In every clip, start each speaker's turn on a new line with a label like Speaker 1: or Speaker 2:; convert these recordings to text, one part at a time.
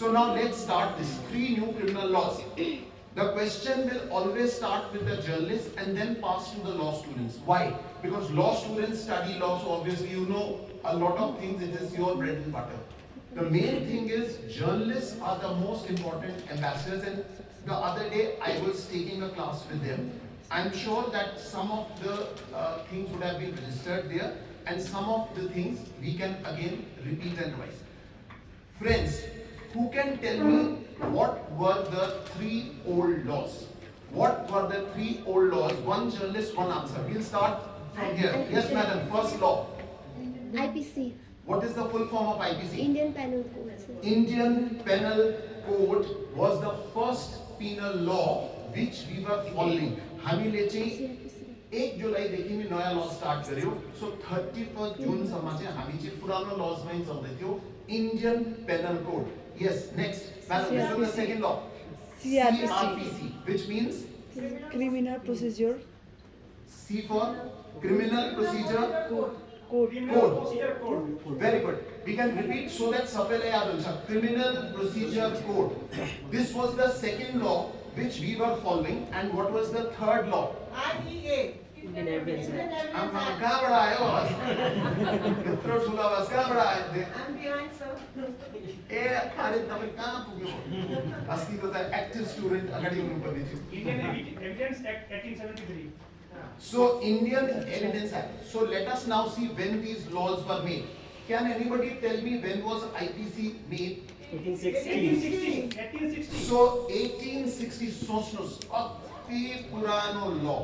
Speaker 1: So now let's start this 3 new criminal laws. The question will always start with the journalists and then pass to the law students. Why? Because law students study law, so obviously you know a lot of things, it is your bread and butter. The main thing is journalists are the most important ambassadors, and the other day I was taking a class with them. I'm sure that some of the things would have been registered there, and some of the things we can again repeat and revise. Friends, who can tell me what were the 3 old laws? What were the 3 old laws? One journalist, one answer. We'll start from here. Yes, madam. First law.
Speaker 2: IPC.
Speaker 1: What is the full form of IPC?
Speaker 2: Indian Penal Code. Sir.
Speaker 1: Indian Penal Code was the first penal law which we were following. हामीले चाहिँ 1 जुलाईदेखि नै नयाँ lodge start गर्यो. So 31 जुनसम्म चाहिँ हामी चाहिँ पुरानो लजमै चल्दै थियो. Indian Penal Code. Yes, next. Madam, this is the second law. CRPC, which means
Speaker 3: Criminal Procedure
Speaker 1: C for Criminal Procedure
Speaker 3: Code.
Speaker 1: Code. Very good. We can repeat so that sabhaiलाई याद हुन्छ. Criminal Procedure Code. This was the second law which we were following, and what was the third law?
Speaker 4: IEA.
Speaker 3: Indian Evidence Act.
Speaker 1: कहाँबाट आयो आवाज? यत्रो ठुलो आवाज कहाँबाट आयो?
Speaker 4: I'm behind, sir.
Speaker 1: ए अरे तपाईँ कहाँ पुग्यो? अस्तिको त एक्टिभ स्टुडेन्ट अगाडि हुनुपर्ने थियो.
Speaker 5: Indian Evidence Act 1873.
Speaker 1: So Indian Evidence Act. So let us now see when these laws were made. Can anybody tell me when was IPC made?
Speaker 5: 1860. 1860.
Speaker 1: So 1860 सोच्नुस् कति पुरानो law.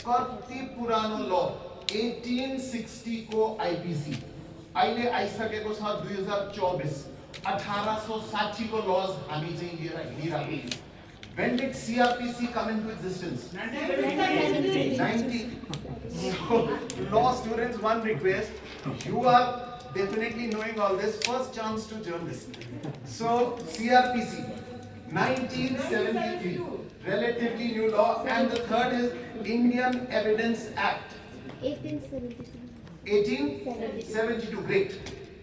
Speaker 1: कति पुरानो law. 1860 को IPC. अहिले आइसकेको छ 2024. 1860 को laws हामी चाहिँ लिएर हिँडिरहेको छौँ. When did CRPC come into existence? 19. So, law students, one request. You are definitely knowing all this. First chance to join this. So, CRPC, 1973. Relatively new law. And the third is Indian Evidence Act.
Speaker 2: 1872.
Speaker 1: 1872. Great.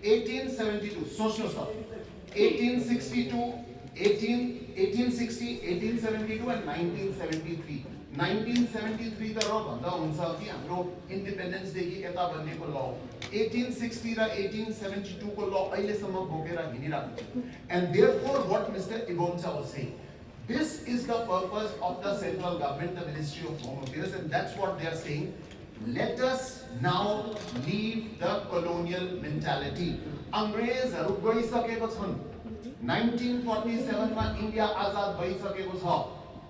Speaker 1: 1872. Social stuff. 1862. 1860, 1872 and 1973. 1973 त र भन्दा हुन्छ कि हाम्रो independence day कि यता बन्नेको ल. 1860 र 1872 को ल अहिलेसम्म बोकेर हिँडिरहेको छ. And therefore what Mr. Iboncha was saying, this is the purpose of the central government, the Ministry of Home Affairs, and that's what they are saying. Let us now leave the colonial mentality. अंग्रेजहरु गइसकेको छन्. 1947 मा India आजाद भइसकेको छ.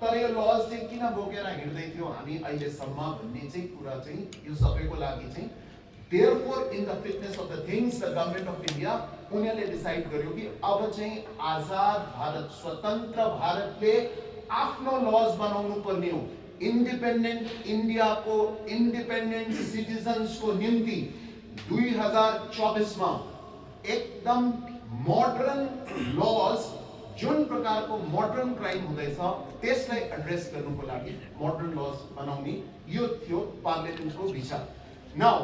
Speaker 1: तर यो lodge चाहिँ किन बोकेर हिँड्दै थियो हामी अहिलेसम्म भन्ने चाहिँ कुरा चाहिँ यो सबैको लागि चाहिँ therefore in the fitness of the things the government of India उनीहरूले डिसाइड गर्यो कि अब चाहिँ आजाद भारत स्वतन्त्र भारतले आफ्नो लज बनाउनु पर्ने हो. इन्डिपेन्डेन्ट इन्डियाको इन्डिपेन्डेन्ट सिटिजन्सको निम्ति 2024 मा एकदम मोडर्न लज जुन प्रकारको मोडर्न क्राइम हुँदैछ त्यसलाई एड्रेस गर्नुको लागि मोडर्न लज बनाउने यो थियो पार्लियामेन्टको विचार. Now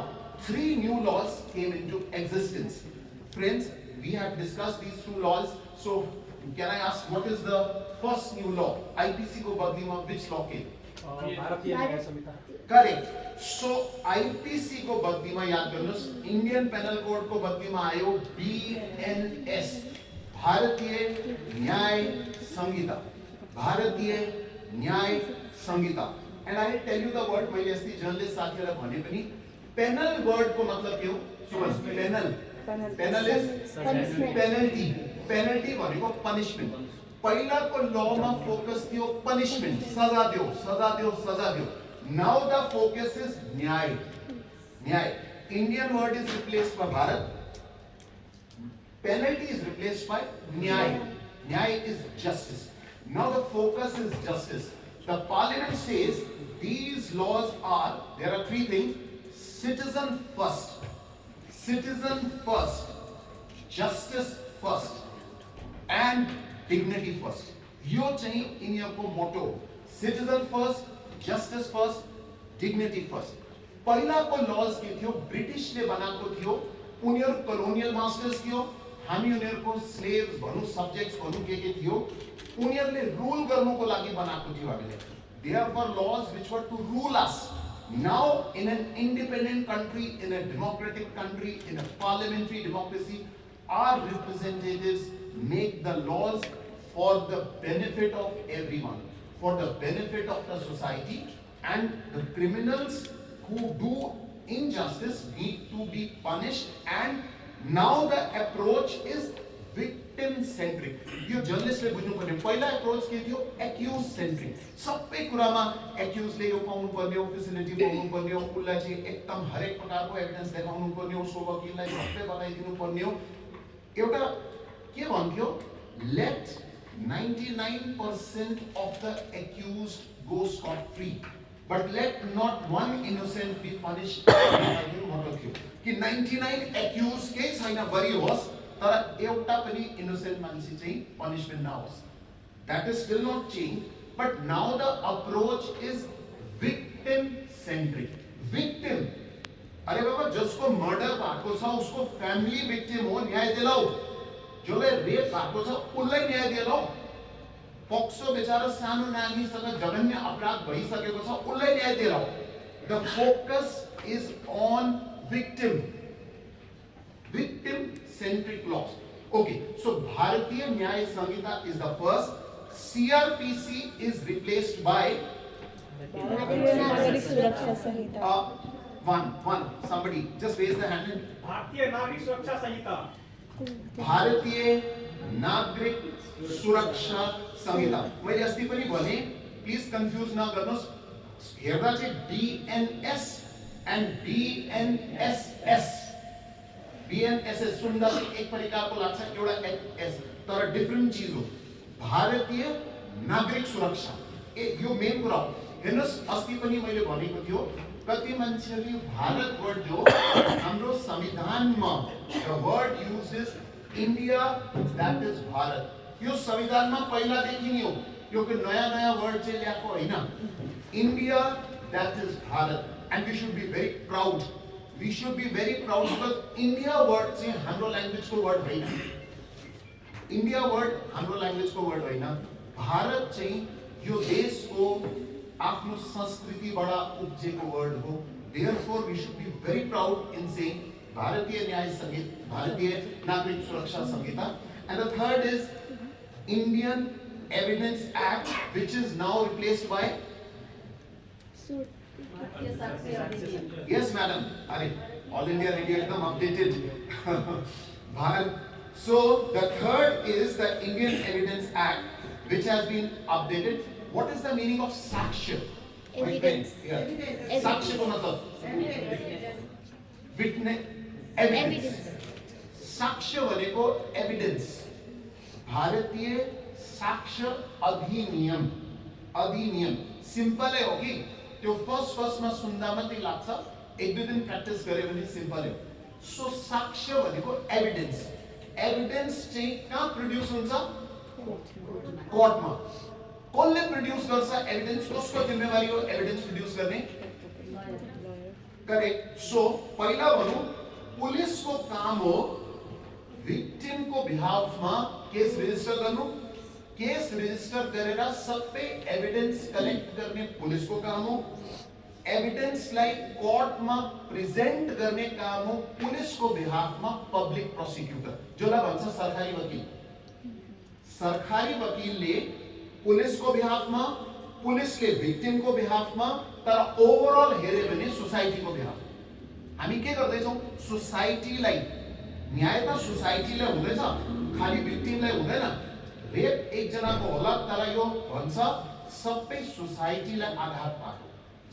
Speaker 1: 3 new laws came into existence. Friends, we have discussed these 2 laws. So can I ask what is the first new law? IPC को बदलीमा which law came?
Speaker 3: भारतीय न्याय संहिता.
Speaker 1: Correct. So IPC को बदलीमा याद गर्नुस्, Indian Penal Code को बदलीमा आयो BNS, भारतीय न्याय संहिता. भारतीय न्याय संहिता. And I will tell you the word, मैले अस्ति जर्नलिस्ट साथीहरुलाई भने पनि penal word को मतलब के हो? Suman, penal. Penal is penalty. Penalty भनेको punishment. पहिलाको law मा focus थियो punishment, सजा दियो, सजा दियो, सजा दियो. Now the focus is न्याय. न्याय. Indian word is replaced by Bharat. Penalty is replaced by न्याय. न्याय is justice. Now the focus is justice. The parliament says these laws are, there are 3 things: citizen first, justice first, and dignity first. यो चाहिँ यिनीहरूको मोटो, citizen first, justice first, dignity first. पहिलाको lodge के थियो? ब्रिटिशले बनाएको थियो. उनीहरू colonial masters थियो. हामी उनीहरूको स्लेव्स भनौँ सब्जेक्ट्स भनौँ के थियो उनीहरूले रुल गर्नुको लागि बनाएको थियो हामीले there were laws which were to rule us now in an independent country in a democratic country in a parliamentary democracy our representatives make the laws for the benefit of everyone for the benefit of the society and the criminals who do injustice need to be punished and now the approach is victim centric यो जर्नलिस्टले बुझ्नु पर्ने पहिला approach के थियो accuse centric सबै कुरामा एक्युजले यो पाउनु पर्ने हो फेसिलिटी पाउनु पर्ने हो उलाई चाहिँ एकदम हरेक प्रकारको एभिडेन्स देखाउनु पर्ने हो सो वकिललाई सबै बताइदिनु पर्ने हो एउटा के भन्थ्यो let 99% of the accused go scot free but let not one innocent be punished मतलब थियो कि 99 accused के छैन बरी होस् तर एउटा पनि innocent मान्छे चाहिँ punishment नहोस् that is still not changed but now the approach is victim centric victim अरे बाबा जसको मर्डर भएको छ उसको फ्यामिली विक्टिम हो न्याय दिलाऊ जसले रेप भएको छ उसलाई न्याय दिलाऊ पक्सो बेचारा सानो नानीसँग जघन्य अपराध भइसकेको छ उसलाई न्याय दिलाऊ the focus is on victim centric law okay so Bharatiya Nyaya Sanhita is the first CrPC is replaced by
Speaker 3: Bharatiya Nagarik सुरक्षा संहिता
Speaker 1: one somebody just raise the hand
Speaker 5: भारतीय नागरिक सुरक्षा संहिता
Speaker 1: भारतीय नागरिक सुरक्षा संहिता मैले अस्ति पनि भने प्लिज कन्फ्युज नगर्नुस् हेर्दा चाहिँ बीएनएस एन्ड बीएनएसएस बीएनएसएस सुन्दा चाहिँ एक प्रकारको लाग्छ एउटा एस तर डिफरेन्ट चीज हो भारतीय नागरिक सुरक्षा यो मेन कुरा हो हेर्नुस् अस्ति पनि मैले भनेको थियो कति मान्छेले भारत वर्ड जो हाम्रो संविधानमा the word used is India that is Bharat यो संविधानमा पहिला देखि नै हो यो के नयाँ वर्ड चाहिँ ल्याएको हैन India that is Bharat and we should be very proud because India word चाहिँ हाम्रो ल्याङ्ग्वेज को वर्ड हैन India word हाम्रो ल्याङ्ग्वेज को वर्ड हैन भारत चाहिँ यो देशको आफ्नो संस्कृतिबाट उब्जेको वर्ड हो therefore we should be very proud in saying भारतीय न्याय संहिता भारतीय नागरिक सुरक्षा संहिता and the third is Indian Evidence Act which is now replaced by yes madam are all India radio ekdam updated Bharat so the third is the Indian Evidence Act which has been updated what is the meaning of sakshya
Speaker 2: Evidence.
Speaker 1: sakshya ko matlab witness evidence साक्ष्य भनेको evidence भारतीय साक्ष्य अधिनियम simple हो कि त्यो फर्स्टमा सुन्दा मात्रै लाग्छ एक दुई दिन प्र्याक्टिस गरे भने सिम्पल हो सो साक्ष्य भनेको एभिडेन्स चाहिँ कहाँ प्रोड्युस हुन्छ कोर्टमा कसले प्रोड्युस गर्छ एभिडेन्स कसको जिम्मेवारी हो एभिडेन्स प्रोड्युस गर्ने करेक्ट सो पहिला भनौं पुलिस को काम हो विक्टिम को बिहाफमा केस रेजिस्टर गर्नु केस रेजिस्टर गरेर सबै एभिडेन्स कलेक्ट गर्ने पुलिस को काम हो एभिडेन्स लाई कोर्टमा प्रेजेन्ट गर्ने काम हो पुलिस को बिहाफमा पब्लिक प्रोसिक्युटर जसलाई भन्छ सरकारी वकिलले पुलिस को बिहाफमा पुलिसले विक्टिम को बिहाफमा तर ओभरअल हेर्यो भने सोसाइटी को बिहाफ हामी के गर्दैछौं सोसाइटीलाई न्याय त सोसाइटीले हुँदैछ खाली विक्टिमलाई हुँदैन रेप एक जनाको होला तर यो भन्छ सबै सोसाइटीलाई आघात पाएको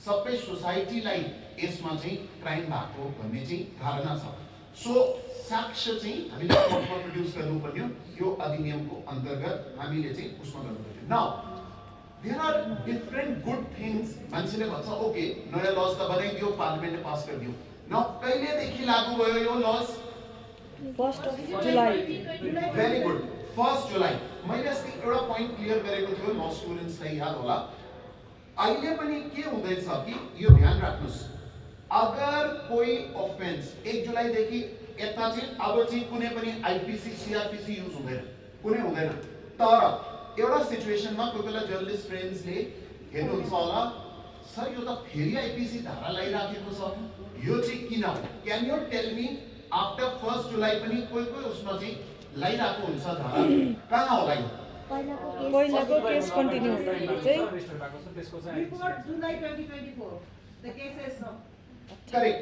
Speaker 1: सबै सोसाइटीलाई यसमा चाहिँ क्राइम भएको भन्ने चाहिँ धारणा छ सो साक्ष्य चाहिँ हामीले कोर्टमा प्रोड्युस गर्नुपर्ने यो अधिनियमको अन्तर्गत हामीले चाहिँ उसमा गर्नुपर्छ now there are different good things मान्छेले भन्छ ओके नयाँ लज त बनाइदियो पार्लियामेन्टले पास गरिदियो नाउ कहिले देखि लागू भयो यो law
Speaker 3: 1st of July
Speaker 1: very good 1st July मैले अस्ति एउटा पॉइन्ट क्लियर गरेको थियो ल स्टुडेन्ट्सलाई याद होला अहिले पनि के हुँदैछ कि यो ध्यान राख्नुस् अगर कोही अफेन्स 1 जुलाई देखि यता चाहिँ अब चाहिँ कुनै पनि आईपीसी सीआरपीसी युज हुँदैन तर एउटा सिचुएसनमा कोही बेला जर्नलिस्ट फ्रेन्ड्सले हेर्नुहुन्छ होला सर यो त फेरि आईपीसी धारा लगाइराखेको छ यो चाहिँ किन हो can you tell me after 1 जुलाई पनि कोही उसमा चाहिँ लगाइरहेको हुन्छ धारा कहाँ होला यो
Speaker 3: पहिलाको केस कन्टिन्यू हुँदैन चाहिँ
Speaker 4: Before July 2024, the case is no.
Speaker 1: Correct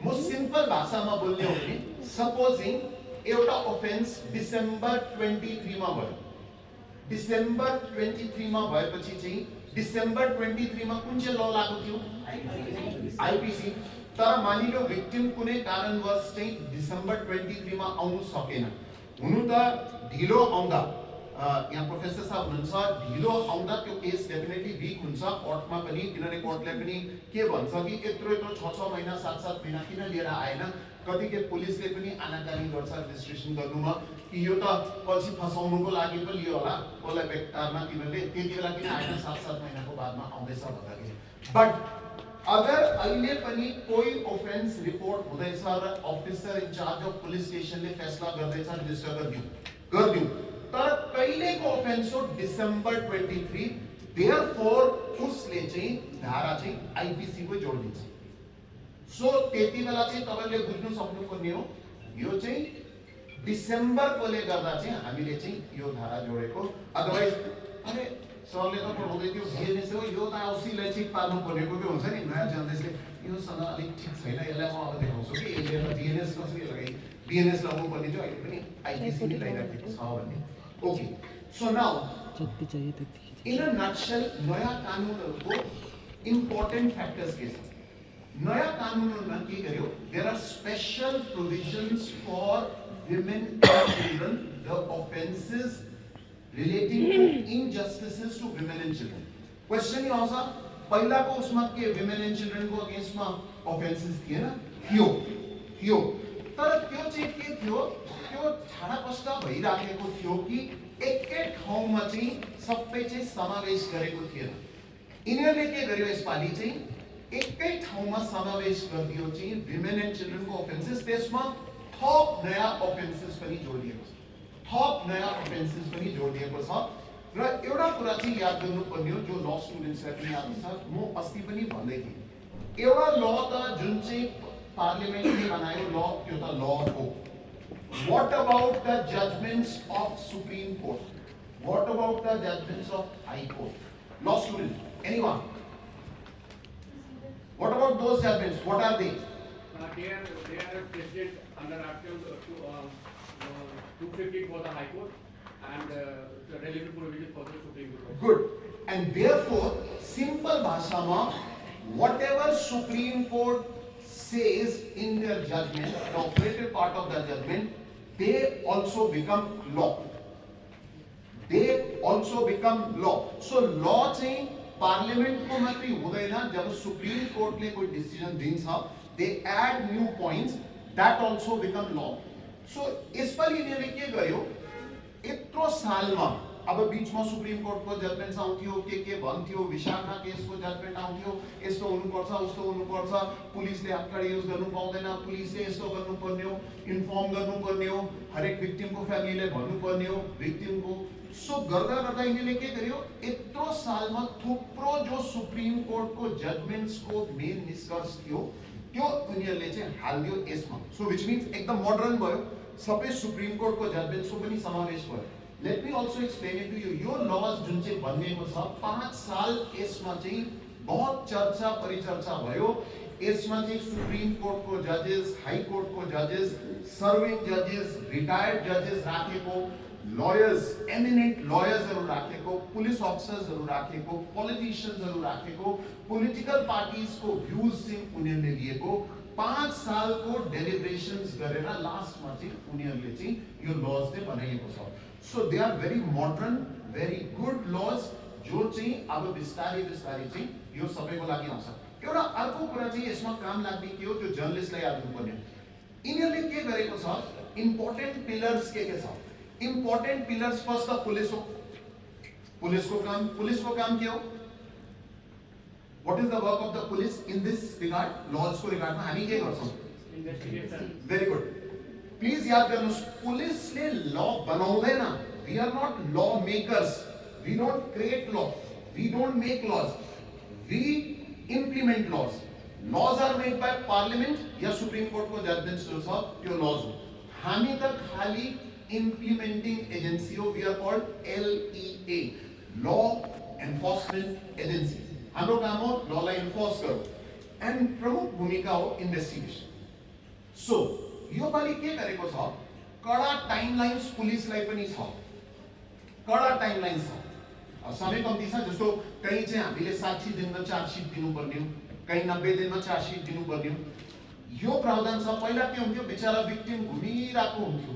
Speaker 1: म सिम्पल भाषामा बोल्ने हो भने सपोजिङ एउटा अफेन्स डिसेम्बर 23 मा भयो डिसेम्बर 23 मा भएपछि चाहिँ डिसेम्बर 23 मा कुन चाहिँ ल लागू थियो आईपीसी तर मानिलो भिक्टिम कुनै कारणवश चाहिँ डिसेम्बर 23 मा आउनु सकेन हुनु त ढिलो आउँदा यहाँ प्रोफेसर साहब हुनुहुन्छ ढिलो आउँदा त्यो केस डेफिनेटली वीक हुन्छ कोर्टमा पनि किनभने कोर्टले पनि के भन्छ कि यत्रो 6 महिना 7 महिना किन लिएर आएन कतिकै पुलिसले पनि आनाकानी गर्छ रेजिस्ट्रेसन गर्नुमा कि यो त पछि फसाउनुको लागि पो लियो होला कसलाई बेकारमा तिमीले त्यति बेला किन आएन 7 महिनाको बादमा आउँदैछ भन्दाखेरि बट अगर अहिले पनि कोही अफेन्स रिपोर्ट हुँदैछ र officer in charge of police स्टेशनले फैसला गर्दैछ रजिस्टर गरिदिउँ तर कहिलेको अफेन्स हो डिसेम्बर 23 देयरफोर उसले चाहिँ धारा चाहिँ आईपीसी को जोडिन्छ सो त्यति बेला चाहिँ तपाईले बुझ्नु सक्नुपर्ने हो यो चाहिँ डिसेम्बर कोले गर्दा चाहिँ हामीले चाहिँ यो धारा जोडेको अदरवाइज अरे सरले त पढाउँदै थियो बिएनएस हो यो त औसीलाई चाहिँ पाल्नु पर्नेको के हुन्छ नि नयाँ जनदेशले योसँग अलिक ठिक छैन यसलाई म अब देखाउँछु कि यसले त बिएनएस कसरी लगाइ बिएनएस लगाउनु पर्ने थियो अहिले पनि आईपीसी लगाइराखेको छ भन्ने okay so now in a nutshell नयाँ कानुनहरुको इम्पोर्टेन्ट फ्याक्टर्स के छ नयाँ कानुनहरुमा के गर्यो there are special provisions for women and children the offenses relating to injustices to women and children question यो आउँछ पहिलाको उसमा के women and children को अगेन्स्ट मा offenses थिएन थियो तर त्यो चाहिँ के थियो त्यो छाडापस्टा भइराखेको थियो कि एकै ठाउँमा चाहिँ सबै चाहिँ समावेश गरेको थिएन यिनीहरूले के गर्यो यसपालि चाहिँ एकै ठाउँमा समावेश गरिदियो चाहिँ women and children को offenses त्यसमा थप नयाँ offenses पनि जोडिएको छ र एउटा कुरा चाहिँ याद गर्नुपर्ने हो जो ल स्टुडेन्ट्सलाई पनि याद छ म अस्ति पनि भन्दै थिएँ एउटा ल त जुन चाहिँ पार्लियामेन्टले बनायो ल त्यो त ल हो What about the judgments of Supreme Court? What about the judgments of High Court? Law student, anyone? What about those judgments? What are they?
Speaker 5: They are president under Article 250 for the High Court and the related provision for the Supreme Court.
Speaker 1: Good. And therefore, simple bhashama, whatever Supreme Court says in their judgment, the operative part of the judgment, they also become law. So law चाहिँ parliament को मात्रै हुँदैन जब supreme कोर्टले कोही decision दिन्छ they add new points that also become law. So यसपालि यिनीहरूले के गर्यो यत्रो सालमा अब बीचमा सुप्रीम कोर्टको जजमेन्ट्स आउँथ्यो के भन्थ्यो विशाखा केसको जजमेन्ट आउँथ्यो यस्तो हुनुपर्छ उस्तो हुनुपर्छ पुलिसले हत्यारा युज गर्नु पाउँदैन पुलिसले यस्तो गर्नुपर्ने हो इन्फर्म गर्नुपर्ने हो हरेक भिक्टिमको फ्यामिलीले भन्नुपर्ने हो भिक्टिमको सो गर्दा गर्दा यिनीहरूले के गर्यो यत्रो सालमा थुप्रो जो सुप्रीम कोर्टको जजमेन्ट्सको मेन निष्कर्ष थियो त्यो उनीहरूले चाहिँ हाल्दियो यसमा सो व्हिच मिन्स एकदम मोडर्न भयो सबै सुप्रीम कोर्टको जजमेन्ट्सको पनि समावेश भयो Let me also explain it to you. Your laws जुन चाहिँ बनिएको छ 5 साल यसमा चाहिँ बहुत चर्चा परिचर्चा भयो यसमा चाहिँ सुप्रीम कोर्टको जजेस हाई कोर्टको जजेस सर्भिङ जजेस रिटायर्ड जजेस राखेको लयर्स एमिनेन्ट लयर्सहरु राखेको पुलिस अफिसर्सहरु राखेको पोलिटिशियन्सहरु राखेको पोलिटिकल पार्टीजको भ्यूज चाहिँ उनीहरूले लिएको 5 सालको डेलिब्रेशन्स गरेर लास्टमा चाहिँ उनीहरूले चाहिँ यो लज चाहिँ बनाइएको छ So they are very modern, very good laws जो चाहिँ अब बिस्तारै चाहिँ यो सबैको लागि आउँछ एउटा अर्को कुरा चाहिँ यसमा काम लाग्ने के हो त्यो जर्नलिस्टलाई याद हुनुपर्ने यिनीहरूले के गरेको छ इम्पोर्टेन्ट पिलर्स के छ इम्पोर्टेन्ट पिलर्स फर्स्ट त पुलिसको काम के हो What is the work of the police in this regard? Laws को regard में हामी के गर्छौं?
Speaker 5: Investigation.
Speaker 1: Very good. प्लिज याद गर्नुहोस्, पुलिसले ल बनाउँदैन. We are not law makers. We don't create law. We don't make laws. We implement laws. Laws are made by parliament या सुप्रीम कोर्ट को जजमेंट्स जो छ त्यो लॉज हो. हामी त खाली इम्प्लिमेंटिंग एजेंसी हो. We are called LEA, law enforcement agency. हाम्रो काम हो लॉलाई एन्फोर्स गर्नु. एन्ड प्रमुख भूमिका हो इन्भेस्टिगेसन. सो यो पालि के गरेको छ, कडा टाइमलाइन्स पुलिसलाई पनि छ. कडा टाइमलाइन्स छ. समय कम्ती छ. जस्तो कहीँ चाहिँ हामीले 60 दिनमा चार्जसिट दिनुपर्ने हो, कहीँ 90 दिनमा चार्जसिट दिनुपर्ने हो. यो प्रावधान छ. पहिला के हुन्थ्यो, बेचारा विक्टिम घुमिरहेको हुन्थ्यो.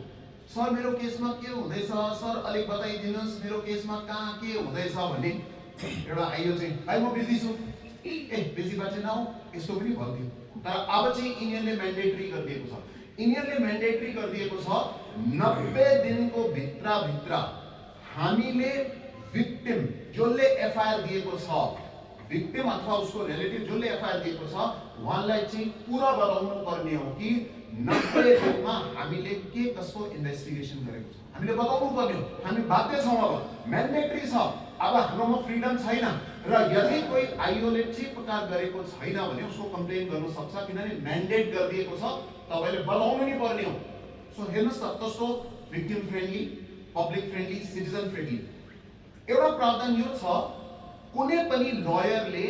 Speaker 1: सर मेरो केसमा के हुँदैछ, सर अलिक बताइदिनुहोस् मेरो केसमा कहाँ के हुँदैछ भन्ने एउटा आइयो चाहिँ, भाइ म बिजी छु, बिजी बाटे नआऊ, यस्तो पनि भन्थ्यो. तर अब चाहिँ यिनीहरूले म्यान्डेटरी गरिदिएको छ. यिनीहरूले म्यान्डेटरी गरिदिएको छ 90 दिनको भित्र हामीले विक्टिम जसले एफआईआर दिएको छ, विक्टिम अथवा उसको रिलेटिभ जसले एफआईआर दिएको छ, उहाँलाई चाहिँ पुरा बताउनु पर्ने हो कि 90 दिनमा हामीले के कसको इन्भेस्टिगेसन गरेको छ. हामीले बताउनु पर्ने हो. हामी बाध्य छौँ. अब म्यान्डेटरी छ. अब हाम्रोमा फ्रिडम छैन र यदि कोही आइओले ठिक प्रकार गरेको छैन भने उसको कम्प्लेन गर्न सक्छ, किनभने म्यान्डेट गरिदिएको छ. तपाईले बताउनु नै पर्ने हो. सो हेर्नुस् त कस्तो victim friendly, public friendly, citizen friendly. एउटा प्रावधान यो छ, कुनै पनि लयरले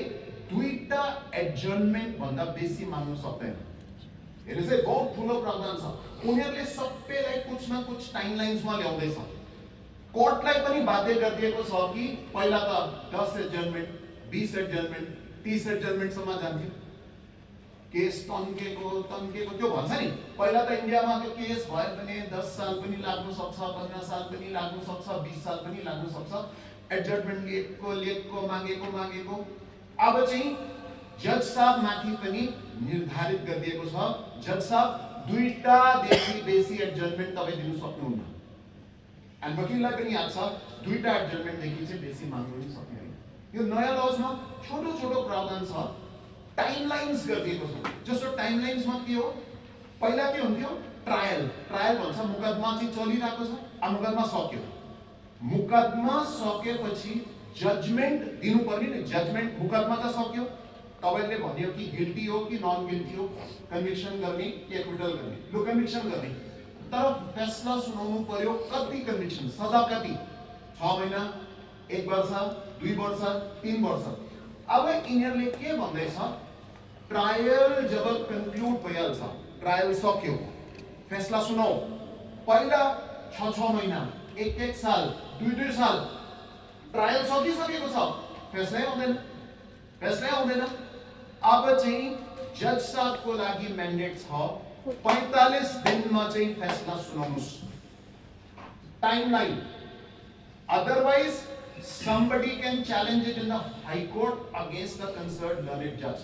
Speaker 1: 2टा एडजर्नमेन्ट भन्दा बेसी माग्न सक्दैन. हेर्नुस् है, बहुत ठुलो प्रावधान छ. उनीहरूले सबैलाई कुछ न कुछ टाइमलाइन्समा ल्याउँदैछ. कोर्टलाई पनि बाध्य गरिदिएको छ कि पहिला त 10 एडजर्नमेन्ट, 20 एडजर्नमेन्ट, 30 एडजर्नमेन्टसम्म जान्थ्यो. केस तन्केको त्यो भन्छ नि. पहिला त इन्डियामा त्यो केस भयो भने 10 साल पनि लाग्न सक्छ, 15 साल पनि लाग्न सक्छ, 20 साल पनि लाग्न सक्छ. एडजर्नमेन्ट लिएको मागेको. अब चाहिँ जज साहब माथि पनि निर्धारित गरिदिएको छ, जज साहब 2टा देखि बेसी एडजर्नमेन्ट तपाईं दिनु सक्नुहुन्न. अनि वकिललाई पनि याद छ 2टा एडजर्नमेन्ट देखि चाहिँ बेसी माग्नु पनि सक्दैन. यो नयाँ लजमा छोटो छोटो प्रावधान छ. टाइमलाइन्स गरिदिएको छ. जस्तो टाइमलाइन्समा के हो, पहिला के हुन्थ्यो, ट्रायल भन्छ, मुकदमा चाहिँ चलिरहेको छ, मुकदमा सक्यो. मुकदमा सकेपछि जजमेन्ट दिनुपर्ने नि. जजमेन्ट, मुकदमा त सक्यो, तपाईले भन्यो कि गिल्टी हो कि नन गिल्टी हो, कन्भिक्सन गर्ने कि एक्विटल गर्ने. लो कन्भिक्सन गर्ने, तर फैसला सुनाउनु पर्यो. कति कन्भिक्सन, सजा कति, 6 महिना, 1 वर्ष, 2 वर्ष, 3 वर्ष. अब यिनीहरूले के भन्दैछ, ट्रायल जब कन्क्लुड भइहाल्छ, ट्रायल सक्यो, फैसला सुनाऊ, पहिला 6 महिना, 1 साल, 2 साल, ट्रायल सकिसकेको छ, फैसलै आउँदैन. अब चाहिँ जज साहबको लागि म्यान्डेट छ 45 दिनमा चाहिँ फैसला सुनाउनुस्. Timeline. Otherwise, somebody can challenge it in the High Court against the concerned learned judge.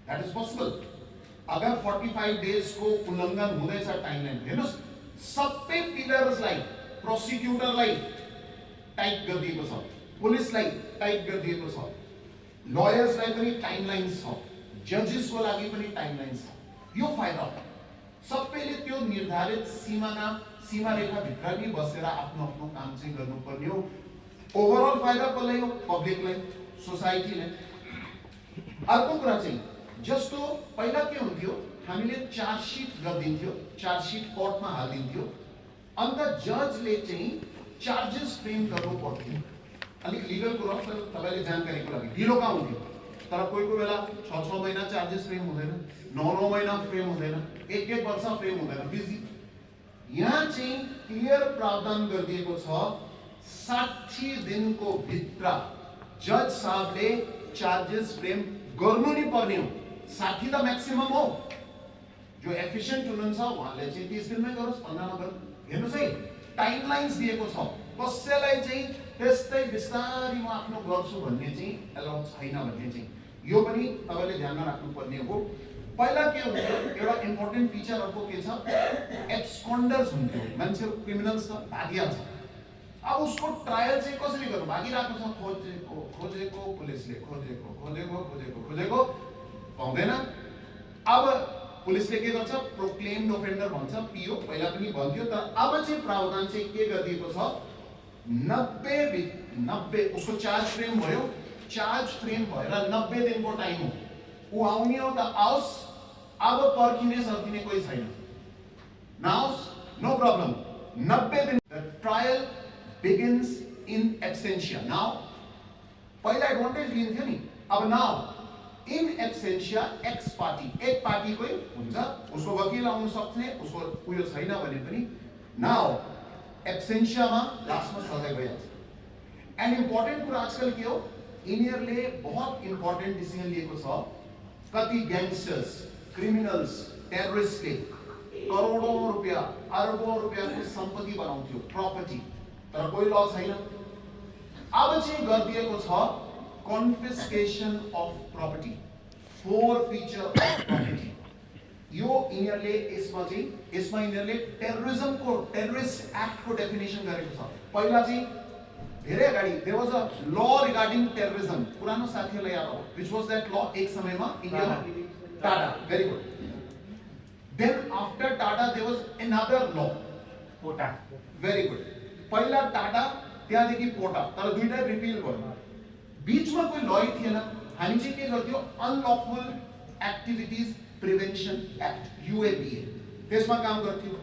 Speaker 1: That is possible. अगर 45 days को उल्लंघन हुँदैछ टाइमलाइन, हेर्नुस् सबै पिलर्सलाई, प्रोसिक्युटरलाई टाइट गरिदिएको छ, पुलिसलाई टाइट गरिदिएको छ, लयर्सलाई पनि टाइमलाइन्स छ, जजेसको लागि पनि टाइमलाइन्स छ. यो फाइदा हो. सबैले त्यो निर्धारित सीमारेखा भित्र नै बसेर आफ्नो काम चाहिँ गर्नुपर्ने हो. ओभरअल फाइदा कसलाई हो, पब्लिकलाई, सोसाइटीलाई. अर्को कुरा चाहिँ जस्तो पहिला के हुन्थ्यो, हामीले चार्जसिट गरिदिन्थ्यो, चार्जसिट कोर्टमा हालिदिन्थ्यो, अन्त जजले चाहिँ चार्जेस फ्रेम गर्नु पर्थ्यो. अलिक लिगल कुरा तर तपाईले जानकारीको लागि ढिलो काम हुन्थ्यो. तर कोही बेला 6 महिना चार्जेस फ्रेम हुँदैन, 9 महिना फ्रेम हुँदैन, 1 वर्ष फ्रेम हुँदैन, बिजी. यहाँ चाहिँ क्लियर प्रावधान गरिदिएको छ 60 दिनको भित्र जज साहबले चार्जेस फ्रेम गर्नु नै पर्ने हो. 60 त म्याक्सिमम हो. जो एफिसिएन्ट हुनुहुन्छ उहाँले चाहिँ 30 दिनमै गरोस्, 15 मा गरोस्. हेर्नुस् है, टाइमलाइन्स दिएको छ. कसैलाई चाहिँ त्यस्तै बिस्तारै म आफ्नो गर्छु भन्ने चाहिँ एलाउ छैन भन्ने चाहिँ यो पनि तपाईले ध्यानमा राख्नुपर्ने हो. पहिला के हुन्थ्यो, एउटा इम्पोर्टेन्ट फिचर अर्को के छ, एब्सकन्डर्स हुन्थ्यो. मान्छे क्रिमिनल्स त भागिहाल्छ. अब उसको ट्रायल चाहिँ कसरी गर्नु, भागिरहेको छ, पुलिसले खोजेको पाउँदैन. अब पुलिसले के गर्छ प्रोक्लेम्ड अफेन्डर भन्छ पिओ पहिला पनि भन्थ्यो तर अब चाहिँ प्रावधान चाहिँ के गरिएको छ 90 उसको चार्ज फ्रेम भयो चार्ज फ्रेम भएर 90 दिनको टाइम हो उ आउने हो त आओस् अब पर्खिने सर्किने कोही छैन नआओस् नो प्रब्लम 90 दिन the trial begins in absentia now पहिला एडभान्टेज लिन्थ्यो नि अब now in absentia ex parte एक पार्टीकै हुन्छ उसको वकिल आउन सक्ने उसको उयो छैन भने पनि नाउ एब्सेन्शियामा लास्टमा सजाय भइहाल्छ एन्ड इम्पोर्टेन्ट कुरा आजकल के हो यिनीहरूले बहुत इम्पोर्टेन्ट डिसिजन लिएको छ कति ग्याङ्स्टर्स क्रिमिनल्स टेररिस्टले करोडौं रुपियाँ अरबौं रुपियाँको सम्पत्ति बनाउँथ्यो प्रपर्टी तर कोही ल छैन अब चाहिँ गरिदिएको छ confiscation of property forfeiture of property यो यिनीहरूले यसमा यिनीहरूले टेररिज्मको टेररिस्ट एक्टको डेफिनेसन गरेको छ पहिला चाहिँ धेरै अगाडि देयर वाज अ ल रिगार्डिङ टेररिज्म पुरानो साथीहरूलाई याद हो व्हिच वाज दैट ल एक समयमा इन्डियामा TADA very good then after TADA there was another law POTA very good पहिला टाटा त्यहाँदेखि पोटा तर दुईटा रिपिल भयो बीचमा कोही लय थिएन हामी चाहिँ के गर्थ्यौ unlawful activities prevention act UAPA त्यसमा काम गर्थ्यौ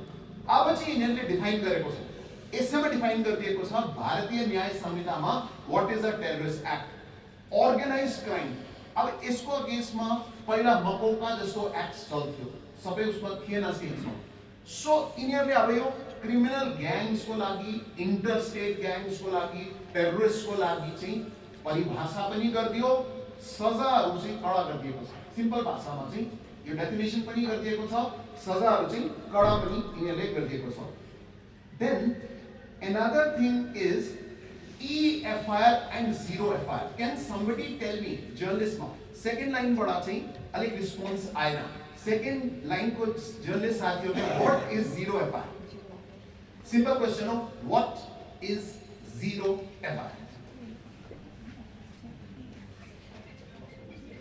Speaker 1: अब चाहिँ यिनीहरूले डिफाइन गरेको छ यसैमा डिफाइन गरिदिएको छ भारतीय न्याय संहितामा what is a terrorist act organised crime अब यसको अगेन्स्टमा पहिला मकौका जस्तो एक्ट चल्थ्यो सबै उसमा थिएन सेन्समा सो यिनीहरूले अब यो क्रिमिनल ग्याङ्सको लागि इन्टरस्टेट ग्याङ्सको लागि टेररिस्टको लागि चाहिँ परिभाषा पनि गरिदियो सजाहरू चाहिँ कडा गरिदिएको छ सिम्पल भाषामा चाहिँ यो डेफिनेसन पनि गरिदिएको छ सजाहरू चाहिँ कडा पनि यिनीहरूले गरिदिएको छ then another thing is EFIR and zero FIR can somebody tell me journalist मा सेकेन्ड लाइन बाट चाहिँ अलिक रिस्पोन्स आएन सेकेन्ड लाइन को जर्नलिस्ट साथीहरुले what is zero FIR simple question हो व्हाट इज जीरो FIR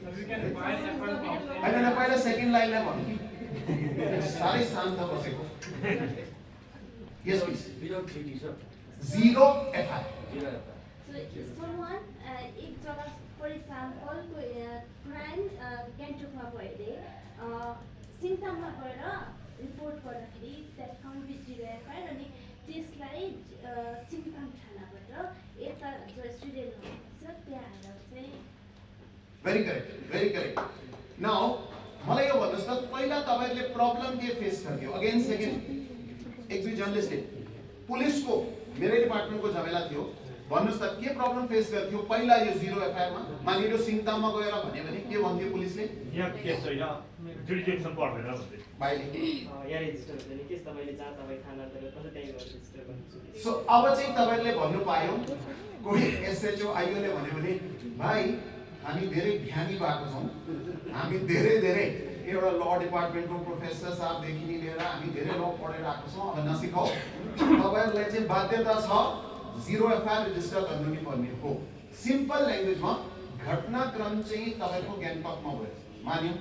Speaker 1: होइन पहिला सेकेन्ड लाइनलाई भन्नु साह्रै शान्त बसेको यस please zero FIR
Speaker 2: So someone एक जग्गा फर एक्जाम्पल क्राइम गान्तोकमा भयो अरे सिङताममा गएर रिपोर्ट गर्दाखेरि that count with zero FIR अनि त्यसलाई सिङताम थानाबाट यता जो स्टुडेन्ट हुनुहुन्छ त्यहाँ आएर चाहिँ
Speaker 1: Very correct. Now, मलाई यो भन्नुस् त पहिला तपाईहरुले प्रब्लम के फेस गर्थ्यो अगेन सेकेन्ड एक दुई जर्नलिस्टले पुलिसको मेरो डिपार्टमेन्टको झमेला थियो भन्नुस् त के प्रब्लम फेस गर्थ्यो पहिला यो जीरो FIR मा मानिलो सिङताममा गएर भने के भन्थ्यो पुलिसले
Speaker 6: यहाँ केस छैन जुडिसियसन पर्दैन भन्दै
Speaker 1: भाइले
Speaker 7: यहाँ रेजिस्टर हुँदैन केस तपाईले जहाँ तपाई थाना गएर कसै त्यही गरेर रेजिस्टर गर्नुहुन्छ
Speaker 1: सो अब चाहिँ तपाईहरुले भन्नु पायो कोही SHO आइओ ले भने भाइ हामी धेरै ज्ञानी भएको छौं हामी धेरै एउटा ल डिपार्टमेन्टको प्रोफेसर साहब देखि लिएर हामी धेरै ल पढेर आएको छौं अब नसिकाऊ तपाईहरुलाई चाहिँ बाध्यता छ जीरो FIR रेजिस्टर गर्नु नि पर्ने हो सिम्पल ल्याङ्ग्वेजमा घटनाक्रम चाहिँ तपाईको ग्याङ्टकमा भयो मान्यौ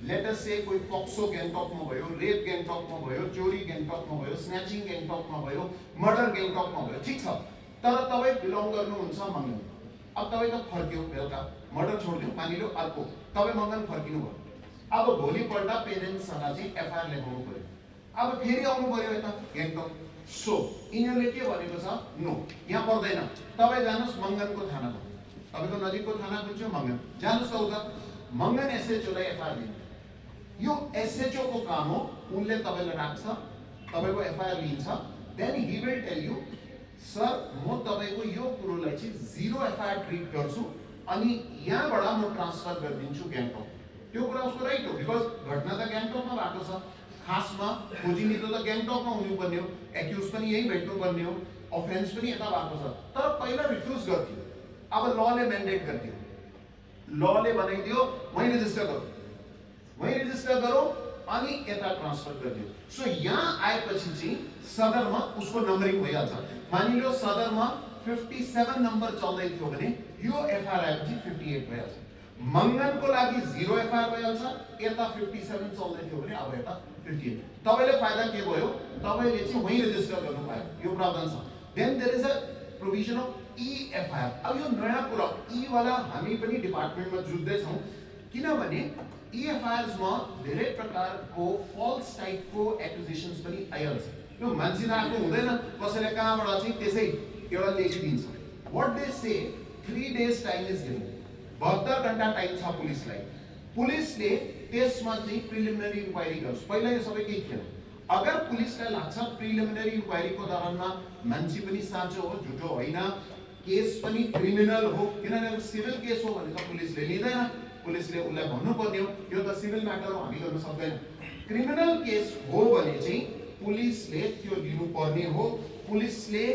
Speaker 1: लेट अस से कोही पक्सो ग्याङ्टकमा भयो रेप ग्याङ्टकमा भयो चोरी ग्याङ्टकमा भयो स्न्याचिङ ग्याङ्टकमा भयो मर्डर ग्याङ्टकमा भयो ठीक छ तर तपाई बिलोङ गर्नुहुन्छ मङ्गन अब तपाई त फर्क्यौ बेलुका मर्डर छोड्दियो मानिलो अर्को तपाई मङ्गन फर्किनु भयो अब भोलिपल्ट पेरेन्ट्ससँग चाहिँ FIR लेखाउनु पर्यो अब फेरि आउनु पर्यो यता ग्याङ्टक सो यिनीहरूले के भनेको छ नो यहाँ पर्दैन तपाई जानुस् मङ्गनको थानामा तपाईको नजिकको थाना कुन चाहिँ मङ्गन जानुस् त उता मङ्गन SHO लाई FIR दिनु यो SHO को काम हो उनले तपाईलाई राख्छ तपाईको FIR लिन्छ then he will tell you sir म तपाईको यो कुरोलाई चाहिँ जीरो FIR ट्रिट गर्छु अनि यहाँबाट म ट्रान्सफर गरिदिन्छु ग्याङ्टक त्यो कुरा उसको राइट हो बिकज घटना त ग्याङ्टकमा भएको छ खासमा खोजिने त ग्याङ्टकमा हुनुपर्ने हो एक्युज पनि यही भेट्नु पर्ने हो अफेन्स पनि यता भएको छ तर पहिला रिफ्युज गर्थ्यो अब लले म्यान्डेट गर्थ्यो लले बनाइदियो वही रेजिस्टर गरौँ अनि यता ट्रान्सफर गरिदियो सो यहाँ आएपछि चाहिँ सदरमा उसको नम्बरिङ भइहाल्छ मानिलो सदरमा 57 नम्बर चल्दै थियो भने यो FIR आएपछि 58 भइहाल्छ मङ्गनको लागि 0 एफआईआर भइहाल्छ, यता 57 चल्दै थियो भने अब यता 58। तपाईले फाइदा के भयो, तपाईले चाहिँ वही रेजिस्टर गर्नु पायो, यो प्रावधान छ। Then there is a provision of e FIR. अब यो नयाँ कुरा ई वाला हामी पनि डिपार्टमेन्टमा जुट्दै छौं, किनभने ई एफआईआरस मा धेरै प्रकारको फल्स टाइपको एक्युजेशन्स पनि आइहाल्छ। यो मान्छे नआएको हुँदैन, कसैले कहाँबाट चाहिँ त्यसै एउटा लेखिदिन्छ। What they say 3 days time is given, 72 घण्टा टाइम छ पुलिसलाई। पुलिसले त्यसमा चाहिँ प्रिलिमिनरी इन्क्वायरी गर्छ। पहिला यो सबै केही थिएन। अगर पुलिसलाई लाग्छ प्रिलिमिनरी इन्क्वायरीको दौरानमा मान्छे पनि साँचो हो, झुटो होइन, केस पनि क्रिमिनल हो, किनभने सिभिल केस हो भने त पुलिसले लिँदैन, पुलिसले उसलाई भन्नुपर्ने हो, यो त सिभिल म्याटर हो, हामी गर्न सक्दैन। क्रिमिनल केस हो भने चाहिँ पुलिसले त्यो लिनुपर्ने हो। पुलिसले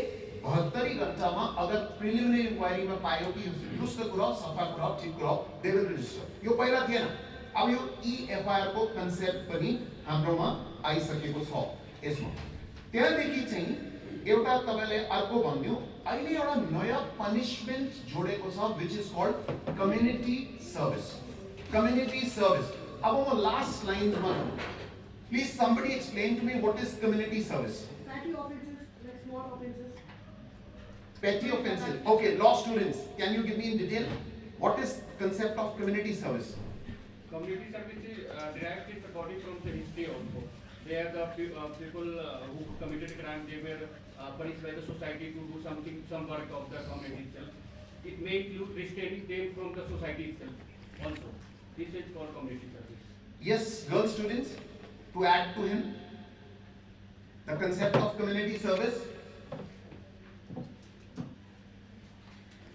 Speaker 1: 72 घण्टामा अगर प्रिलिमिनरी इन्क्वायरीमा पायो कि दुष्ट कुरा सफा कुरा ठिक कुरा दे विल रेजिस्टर। यो पहिला थिएन। अब यो ई एफआईआर को कन्सेप्ट पनि हाम्रोमा आइसकेको छ यसमा। त्यहाँदेखि चाहिँ एउटा तपाईले अर्को भन्दियो, अहिले एउटा नयाँ पनिशमेन्ट जोडेको छ which is called community service. Community service. अब म लास्ट लाइनमा, please somebody explain to me what is community service.
Speaker 4: Petty offenses, like small offenses.
Speaker 1: Petty offenses. Okay, law students, can you give me in detail what is concept of community service?
Speaker 5: Community service is derived its according from the history also. They are the people who committed crime. They were punished by the society to do something, some work of the community itself. It may include restraining them from the society itself also. This is called community service.
Speaker 1: Yes, girl students, to add to him the concept of community service.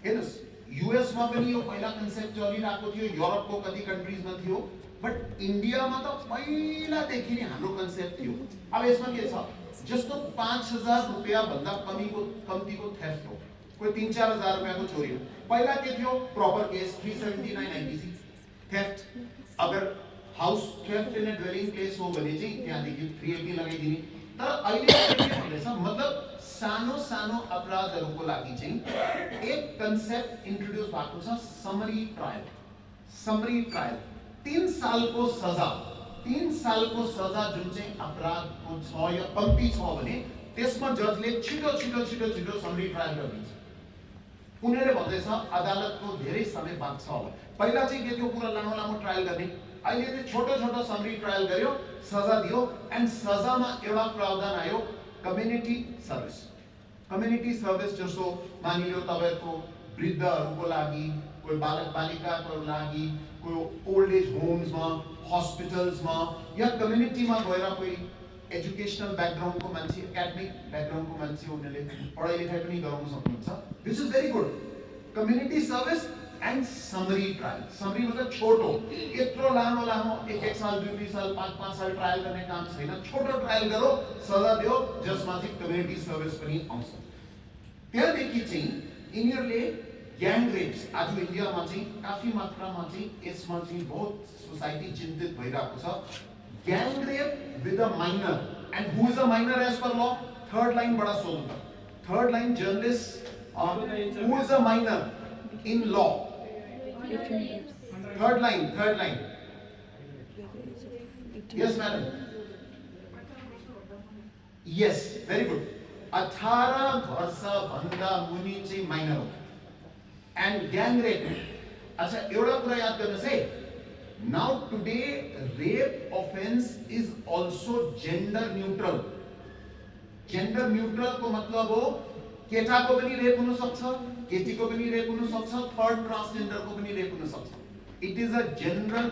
Speaker 1: हेर्नुस्, US मा पनि यो पहिला concept चलिरहेको थियो, युरोपको कति कन्ट्रीजमा थियो, but इन्डियामा त पहिलादेखि नै हाम्रो कन्सेप्ट थियो। अब यसमा के छ, जस्तो 5000 रुपैयाँ भन्दा कम्तीको थेफ्ट हो, कोही 3-4 हजार रुपैयाँको चोरी हो। पहिला के थियो, प्रपर केस 379 IPC थेफ्ट। अगर house theft in a dwelling place हो भने चाहिँ त्यहाँदेखि 380 लगाइदिने। तर अहिले के भन्दैछ, मतलब सानो सानो अपराधहरूको लागि चाहिँ एक कन्सेप्ट इन्ट्रोड्युस भएको छ, समरी ट्रायल। समरी ट्रायल 3 सालको सजा, 3 सालको सजा जुन चाहिँ अपराधको छ या कम्ती छ भने त्यसमा जजले छिटो छिटो छिटो छिटो समरी ट्रायल गरिदिन्छ। उनीहरूले भन्दैछ अदालतको धेरै समय बाँच्छ होला। पहिला चाहिँ के थियो, पुरा लामो लामो ट्रायल गर्ने, अहिले चाहिँ छोटो छोटो समरी ट्रायल गर्यो, सजा दियो, एन्ड सजामा एउटा प्रावधान आयो कम्युनिटी सर्भिस। कम्युनिटी सर्भिस जस्तो मानिलियो तपाईहरुको वृद्धहरुको लागि, कोही बालक बालिकाको लागि, कोही ओल्ड एज होम्समा, हस्पिटल्समा या कम्युनिटीमा गएर कोही एजुकेशनल ब्याकग्राउन्डको मान्छे, एकाडेमिक ब्याकग्राउन्डको मान्छे उनीहरूले पढाइ लेखाइ पनि गराउन सक्नुहुन्छ। This is very good. Community service and summary trial. Summary मतलब छोटो, यत्रो लामो लामो 1 साल 2 साल 5 साल ट्रायल गर्ने काम छैन। छोटो ट्रायल गरो, सजा दियो, जसमा चाहिँ कम्युनिटी सर्भिस पनि आउँछ। त्यसपछि चाहिँ यिनीहरूले ग्याङ रेप्स आज इन्डियामा चाहिँ काफी मात्रामा चाहिँ यसमा चाहिँ बहुत सोसाइटी चिन्तित भइरहेको छ। Gang rape with a minor, and who is a minor as per law? Third line बडा सोध्नु। Third line journalist, who is a minor in law? Third line, third line. Yes, madam. Yes, very good. 18 वर्ष भन्दा मुनि चाहिँ minor हो। And gang rape. अच्छा, एउटा कुरा याद गर्नुहोस् है। Now today rape offense is also gender neutral. Gender neutral को मतलब हो केटाको पनि रेप हुन सक्छ, केटीको पनि रेप हुन सक्छ, थर्ड ट्रान्सजेन्डरको पनि रेप हुन सक्छ। It is a general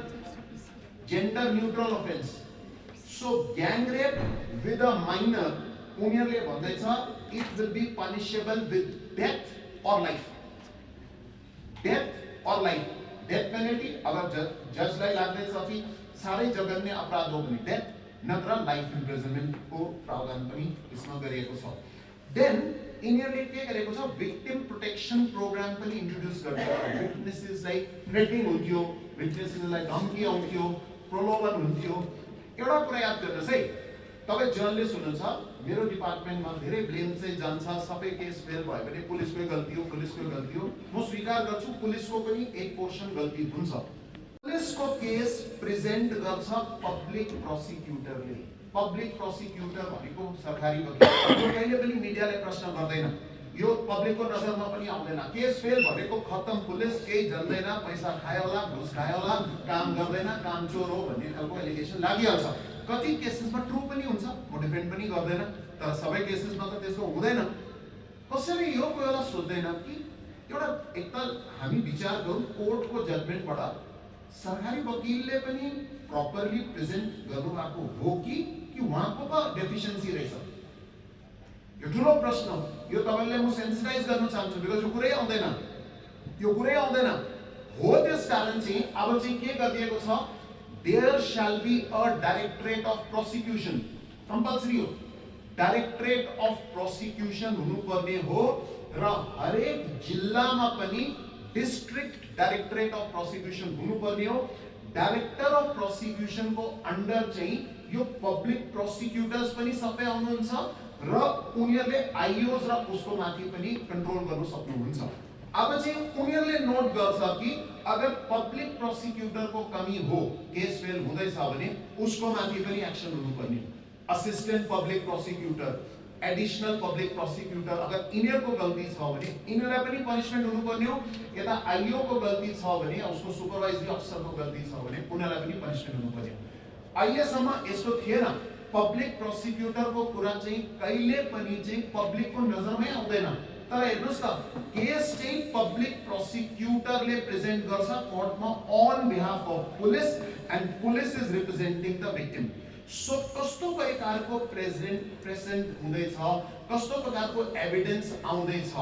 Speaker 1: gender neutral offence. So gang rape with a minor, उनीहरूले भन्दैछ it will be punishable with death or life. Death or life, death penalty अगर जजलाई लाग्दैछ कि साह्रै जघन्य अपराध हो भने डेथ, नत्र लाइफ इम्प्रिजनमेन्टको प्रावधान पनि यसमा गरिएको छ। देन यिनीहरूले के गरेको छ, विक्टिम प्रोटेक्सन प्रोग्राम पनि इन्ट्रोड्युस गरेको छ। विटनेसेसलाई थ्रेटिङ हुन्थ्यो, विटनेसेसलाई धम्की आउँथ्यो, प्रलोभन हुन्थ्यो। एउटा कुरा याद गर्नुहोस् है, तपाईँ जर्नलिस्ट हुनुहुन्छ, मेरो डिपार्टमेन्टमा धेरै ब्लेम चाहिँ जान्छ सबै केस फेल भयो भने पुलिसकै गल्ती हो म स्वीकार गर्छु पुलिसको पनि एक पोर्सन गल्ती हुन्छ पुलिसको केस प्रेजेन्ट गर्छ पब्लिक प्रोसिक्युटरले पब्लिक प्रोसिक्युटर भनेको सरकारी वकिल जो कहिले पनि मिडियाले प्रश्न गर्दैन यो पब्लिकको नजरमा पनि आउँदैन केस फेल भनेको खत्तम पुलिस केही जान्दैन पैसा खायो होला घुस खायो होला काम गर्दैन काम चोर हो भन्ने खालको एलिगेसन लागिहाल्छ कति केसेसमा ट्रु पनि हुन्छ म डिफेन्ड पनि गर्दैन तर सबै केसेसमा त त्यस्तो हुँदैन कसैले यो कोही बेला सोध्दैन कि एउटा एकताल हामी विचार गरौँ कोर्टको जजमेन्टबाट सरकारी वकिलले पनि प्रपरली प्रेजेन्ट गर्नुभएको हो कि उहाँको पो डेफिसियन्सी रहेछ यो ठुलो प्रश्न हो यो तपाईले म सेन्सिटाइज गर्न चाहन्छु बिकज यो कुरै आउँदैन हो त्यस कारण चाहिँ अब चाहिँ के गरिएको छ there shall be a directorate of prosecution compulsory हो डाइरेक्टरेट अफ प्रोसिक्युसन हुनुपर्ने हो र हरेक जिल्लामा पनि डिस्ट्रिक्ट डाइरेक्टरेट अफ प्रोसिक्युसन हुनुपर्ने हो डाइरेक्टर अफ प्रोसिक्युसन को अंडर चाहिँ यो पब्लिक प्रोसिक्युटर्स पनि सबै आउनुहुन्छ र उनीहरुले आईओस र उसको माथि पनि कन्ट्रोल गर्न सक्नुहुन्छ अब चाहिँ उनीहरुले नोट गर्छ कि अगर पब्लिक प्रोसिक्युटर को कमी हो केस फेल हुँदैछ भने उसको माथि पनि एक्सन हुनुपर्ने असिस्टेन्ट पब्लिक प्रोसिक्युटर एडिशनल पब्लिक प्रोसिक्युटर अगर इनीहरुको गल्ती छ भने इनीहरुलाई पनि पनिशमेन्ट हुनुपर्ने हो यता आईओ को गल्ती छ भने उसको सुपरवाइजरी अफिसरको गल्ती छ भने उनीहरुलाई पनि पनिशमेन्ट हुनुपर्ने हो अहिलेसम्म यस्तो थिएन पब्लिक प्रोसिक्युटर को कुरा चाहिँ कहिले पनि चाहिँ पब्लिक को नजरमै आउँदैन तर हेर्नुस् त केस चाहिँ पब्लिक प्रोसिक्युटरले प्रेजेन्ट गर्छ कोर्टमा on behalf of police and police is representing the victim so कस्तो प्रकारको प्रेजेन्ट हुँदैछ कस्तो प्रकारको एभिडेन्स आउँदैछ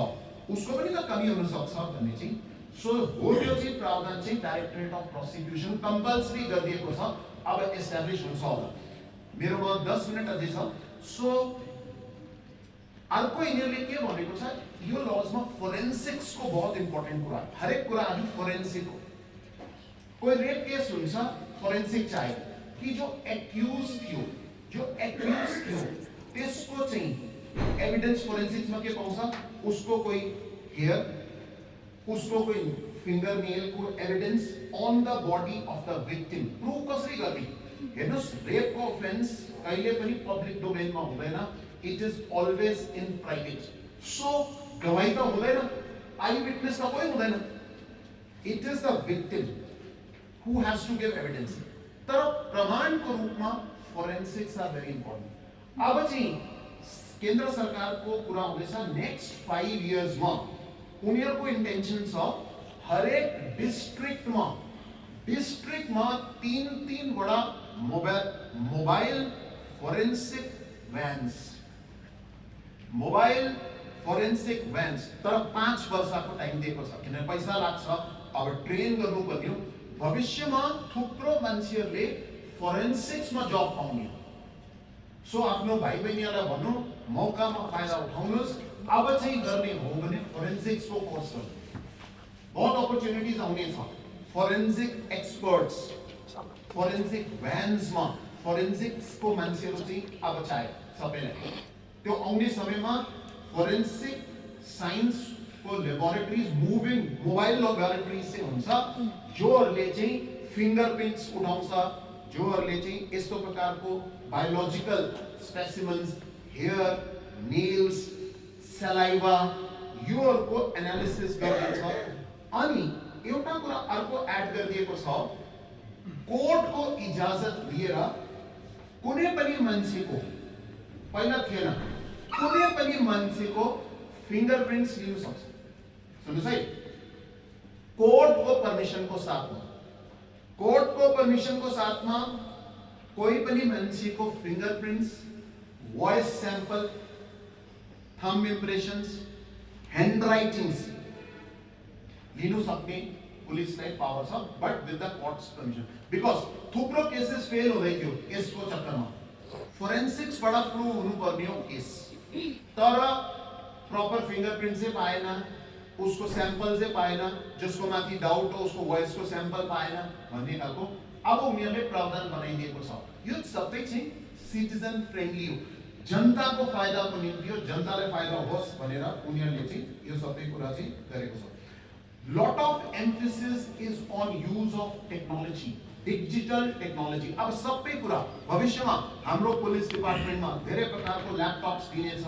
Speaker 1: उसको पनि त कमी हुन सक्छ भन्ने चाहिँ सो हो त्यो चाहिँ प्रावधान चाहिँ डाइरेक्टरेट अफ प्रोसिक्युसन कम्पल्सरी गरिएको छ अब एस्टाब्लिश हुन्छ होला मेरोमा 10 मिनेट अझै छ सो अर्को यिनीहरुले के भनेको छ यो लजमा फोरेन्सिक्स को बहुत इम्पोर्टेन्ट कुरा हरेक कुरा आज फोरेन्सिक हो कोही रेप केस हुन्छ फोरेन्सिक चाहियो कि जो एक्युज थियो त्यसको चाहिँ एभिडेन्स फोरेन्सिक्समा के पाउँछ उसको कोही हेयर उसको कोही फिंगर नेल को evidence on the body of the victim proof कसरी गर्ने हेर्नुस् रेप को अफेन्स कहिले पनि पब्लिक डोमेनमा हुँदैन it is always in private so गवाही त हुँदैन आई विटनेस त कोही हुँदैन it is the victim who has to give evidence तर प्रमाणको रूपमा फोरेन्सिक्स आर भेरी इम्पोर्टेन्ट अब चाहिँ केन्द्र सरकारको कुरा हुँदैछ नेक्स्ट 5 इयर्समा उनीहरुको इन्टेन्सन छ हरेक डिस्ट्रिक्टमा 3 वटा मोबाइल फोरेन्सिक भ्यान्स तर 5 वर्षको टाइम दिएको छ किन पैसा लाग्छ अब ट्रेन गर्नुपर्ने हो भविष्यमा थुप्रो मान्छेहरुले फोरेन्सिक्समा जब पाउने सो आफ्नो भाइ बहिनीहरुलाई भन्नु मौकामा फाइदा उठाउनुस् अब चाहिँ गर्ने हो भने फोरेन्सिक्स को कोर्स गर्नु बहुत अपर्चुनिटीज आउने छ फोरेन्सिक एक्सपर्ट्स फोरेन्सिक भ्यान्समा फोरेन्सिक्स को मान्छेहरु चाहिँ अब चाहियो सबैलाई त्यो आउने समयमा फोरेन्सिक साइन्स को ल्याबोरेटरीज मुभिङ मोबाइल ल्याबोरेटरीज चाहिँ हुन्छ जोहरुले चाहिँ फिंगरप्रिन्ट्स उठाउँछ जोहरुले चाहिँ यस्तो प्रकारको biological specimens hair nails saliva योहरुको एनालिसिस गरिन्छ अनि एउटा कुरा अर्को एड गरिएको छ कोर्टको इजाजत लिएर कुनै पनि मान्छेको पहिला थिएन कुनै पनि मान्छेको फिंगरप्रिन्ट्स लिन सक्छ सुन्नुस् है कोर्टको पर्मिसनको साथमा कोही पनि मान्छेको फिंगरप्रिन्ट्स वॉइस सैंपल थंब इम्प्रेशंस हैंडराइटिंग्स लिनु सक्ने पुलिसलाई पावर छ but with the courts permission because थुप्रो केसेस फेल हुँदै थियो यसको चक्करमा फोरेन्सिक्स बाट प्रूभ हुनुपर्ने हो केस तर प्रपर फिंगरप्रिन्ट चाहिँ पाएन उसको सैंपल चाहिँ पाएन जसको माथि डाउट हो उसको वॉइस को सैंपल पाएन भन्ने खालको अब उनीहरुले प्रावधान बनाइदिएको छ यो सबै चाहिँ सिटिजन फ्रेन्डली हो जनताको फाइदाको निम्ति हो, जनतालाई फाइदा होस् भनेर उनीहरूले चाहिँ यो सबै कुरा चाहिँ गरेको छ। Lot of emphasis is on use of technology, digital technology. अब सबै कुरा भविष्यमा हाम्रो पुलिस डिपार्टमेन्टमा धेरै प्रकारको ल्यापटप्स दिनेछ,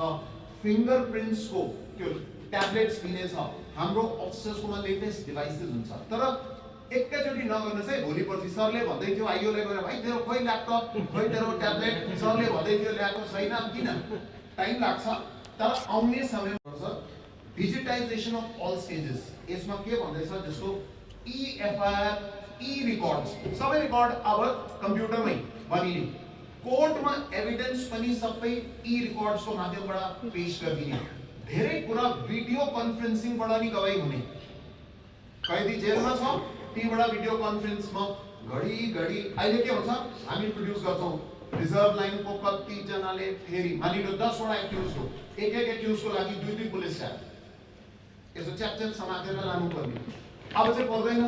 Speaker 1: फिङ्गरप्रिन्ट्सको त्यो ट्याब्लेट्स दिनेछ, हाम्रो अफिसर्सकोमा लेटेस्ट डिभाइसेस हुन्छ। तर एकैचोटि नगर्नुहोस् है, भोलि पर्सि सरले भन्दै थियो आइओले गएर भाइ तेरो खोइ ल्यापटप, खोइ तेरो ट्याब्लेट, सरले भन्दै थियो ल्याएको छैन, किन? टाइम लाग्छ, तर आउने समय पर्छ। डिजिटाइजेसन अफ अल स्टेजेस, यसमा के भन्दैछ जस्तो ई-एफआईआर, ई-रिकर्ड्स, सबै रिकर्ड अब कम्प्युटरमै बनिने, कोर्टमा एभिडेन्स पनि सबै ई-रिकर्ड्सको माध्यमबाट पेश गरिदिने, धेरै कुरा भिडियो कन्फरेन्सिङबाट नि गवाही हुने। कैदी जेलमा छ, त्यहीबाट भिडियो कन्फरेन्समा घडी घडी अहिले के हुन्छ, हामी प्रोड्युस गर्छौँ रिजर्भ लाइनको कति जनाले फेरि मानिलो 10 वटा एक्युज हो, एक एक्युजको लागि 2 पुलिस स्टाफ यसो च्याप समातेर लानु पर्ने। अब चाहिँ पर्दैन,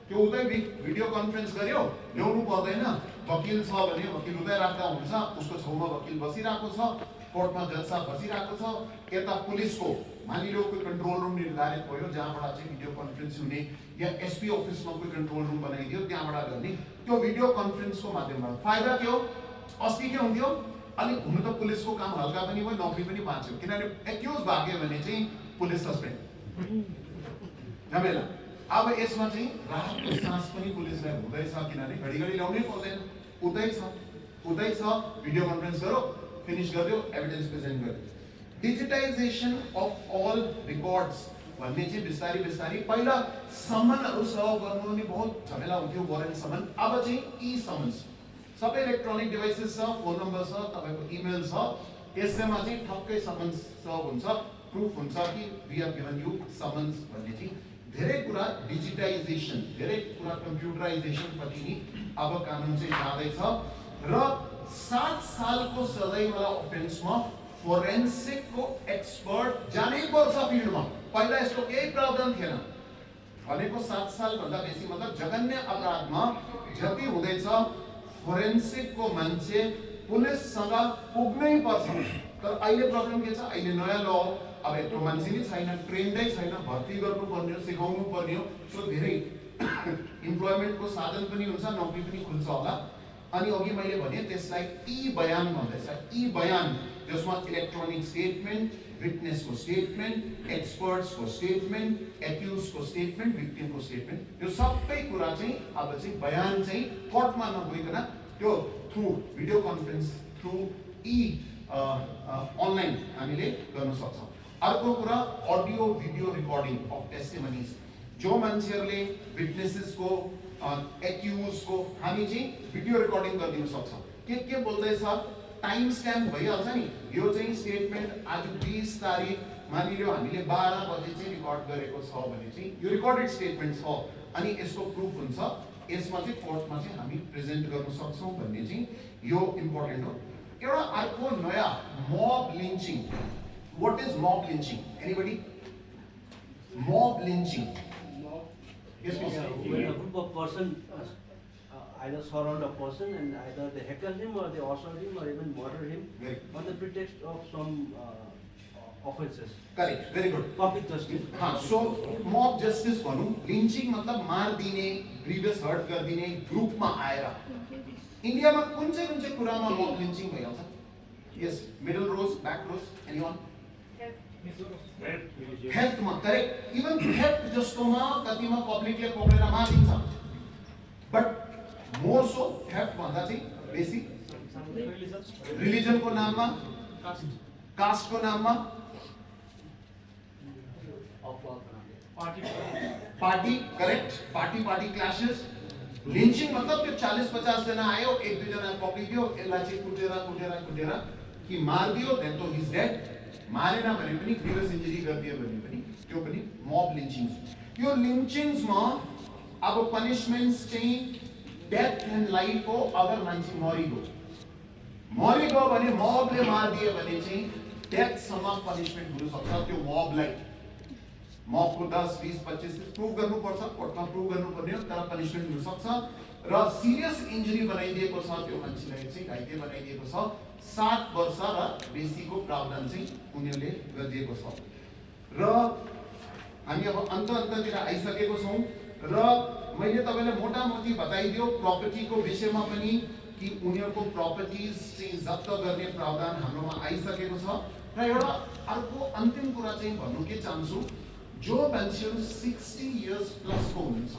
Speaker 1: त्यो उतै भिडियो कन्फरेन्स गर्यो, ल्याउनु पर्दैन। वकिल छ भने वकिल उतै राख्दा हुन्छ, उसको छेउमा वकिल बसिरहेको छ, कोर्टमा जज साहब बसिरहेको छ, यता पुलिसको मानिलो कोही कन्ट्रोल रुम निर्धारित भयो जहाँबाट चाहिँ भिडियो कन्फरेन्स हुने, या एसपी अफिसमा कोही कन्ट्रोल रुम बनाइदियो त्यहाँबाट गर्ने, त्यो भिडियो कन्फरेन्सको माध्यमबाट। फाइदा के हो? अस्ति के हुन्थ्यो, अलिक हुनु त पुलिसको काम हल्का पनि भयो, नौकरी पनि बाँच्यो, किनभने एक्युज भाग्यो भने चाहिँ पुलिस सस्पेन्ड झमेला। अब यसमा चाहिँ राहतको सास पनि पुलिसलाई हुँदैछ, किनभने घडी ल्याउनै पर्दैन, उतै छ भिडियो कन्फरेन्स गरो, फिनिश गरिदियो, एभिडेन्स प्रेजेन्ट गरिदियो। डिजिटाइजेसन अफ अल रिकर्ड्स भन्ने चाहिँ बिस्तारै बिस्तारै, पहिला सम्मनहरू सर्भ गर्नु नि बहुत झमेला हुन्थ्यो, वारेन्ट सम्मन, अब चाहिँ ई समन्स, सबै इलेक्ट्रोनिक डिभाइसेस छ, फोन नम्बर छ, तपाईँको इमेल छ, यसैमा चाहिँ ठक्कै समन्स सर्भ हुन्छ, प्रुफ हुन्छ कि we have given you summons भन्ने चाहिँ। धेरै कुरा डिजिटाइजेसन, धेरै कुरा कम्प्युटराइजेसन पट्टि नि अब कानुन चाहिँ जाँदैछ। र 7 सालको सजायवाला अफेन्समा फोरेन्सिकको एक्सपर्ट जानै पर्छ फिल्डमा। पहिला यस्तो केही प्रावधान थिएन, भनेको 7 साल भन्दा बेसी, मतलब जघन्य अपराधमा जति हुँदैछ फोरेन्सिकको मान्छे पुलिससँग पुग्नै पर्छ। तर अहिले प्रब्लम के छ, अहिले नयाँ ल, अब यत्रो मान्छे नै छैन, ट्रेन्डै छैन, भर्ती गर्नुपर्ने हो, सिकाउनु पर्ने हो, सो धेरै इम्प्लोइमेन्टको साधन पनि हुन्छ, नौकरी पनि खुल्छ होला। अनि अघि मैले भने त्यसलाई ई बयान भन्दैछ, ई बयान जसमा इलेक्ट्रोनिक स्टेटमेन्ट, विटनेसको स्टेटमेन्ट, एक्सपर्ट्सको स्टेटमेन्ट, एक्युजको स्टेटमेन्ट, विक्टिमको स्टेटमेन्ट, यो सबै कुरा चाहिँ अब चाहिँ बयान चाहिँ कोर्टमा नगइकन त्यो थ्रु भिडियो कन्फरेन्स, थ्रु ई अनलाइन हामीले गर्न सक्छौँ। अर्को कुरा audio video recording of testimonies, जो मान्छेहरूले विटनेसेसको एक्युजको हामी चाहिँ भिडियो रिकर्डिङ गरिदिन सक्छौँ, के बोल्दैछ टाइम स्ट्याम्प भइहाल्छ नि, यो चाहिँ स्टेटमेन्ट आज 20 तारिक मानिलियो हामीले 12 बजे चाहिँ रिकर्ड गरेको छ भने चाहिँ यो रिकर्डेड स्टेटमेन्ट छ, अनि यसको प्रुफ हुन्छ, यसमा चाहिँ कोर्टमा चाहिँ हामी प्रेजेन्ट गर्न सक्छौँ भन्ने चाहिँ यो इम्पोर्टेन्ट हो। एउटा अर्को नयाँ मब लिन्चिङ। What is mob lynching? Anybody? Mob lynching. Yes, please.
Speaker 8: When a group of person either surround a person and either they heckle him or they assault him or even murder him on the pretext of some offenses.
Speaker 1: Correct. Very good.
Speaker 8: Public justice.
Speaker 1: हाँ, so mob justice भनौँ, lynching मतलब मार दिने, grievous hurt कर दिने, group में आएगा। India में कुन चाहिँ कुरामा mob lynching भइहाल्छ? Yes, middle rows, back rows, anyone? Theft मा, correct. Even theft जस्तोमा कतिमा पब्लिकले पक्रेर मारिन्छ, but more so theft भन्दा चाहिँ बेसी रिलिजन को नाममा, कास्ट को नाममा, party, correct, party clashes. Lynching मतलब त्यो 40-50 जना आयो, 1-2 जना पक्रिदियो, यसलाई चाहिँ कुटेर कि मार दियो, देन तो ही इज डेड। मारेन भने पनि ग्रीवियस इन्जरी गरिदियो भने पनि त्यो पनि मब लिंचिंग। यो लिंचिंग्स मा अब पनिशमेन्ट्स चाहिँ डेथ एन्ड लाइफ हो। अगर मान्छे मरिगयो भने मबले मार दिए भने चाहिँ डेथ सम्म पनिशमेन्ट हुन सक्छ त्यो मबलाई। मफको 10, 20, 25 प्रुभ गर्नुपर्छ, कोर्टमा प्रुभ गर्नुपर्ने हो, तर पनिसमेन्ट हुन सक्छ। र सिरियस इन्जुरी बनाइदिएको छ त्यो मान्छेलाई चाहिँ घाइते बनाइदिएको छ 7 वर्ष र बेसीको प्रावधान चाहिँ उनीहरूले गरिदिएको छ। र हामी अब अन्ततिर आइसकेको छौँ र मैले तपाईलाई मोटामोटी बताइदियो प्रपर्टीको विषयमा पनि कि उनीहरूको प्रपर्टीज चाहिँ जफ्त गर्ने प्रावधान हाम्रोमा आइसकेको छ। र एउटा अर्को अन्तिम कुरा चाहिँ भन्नु के चाहन्छु, जो मान्छेहरू 60 इयर्स प्लसको हुनुहुन्छ,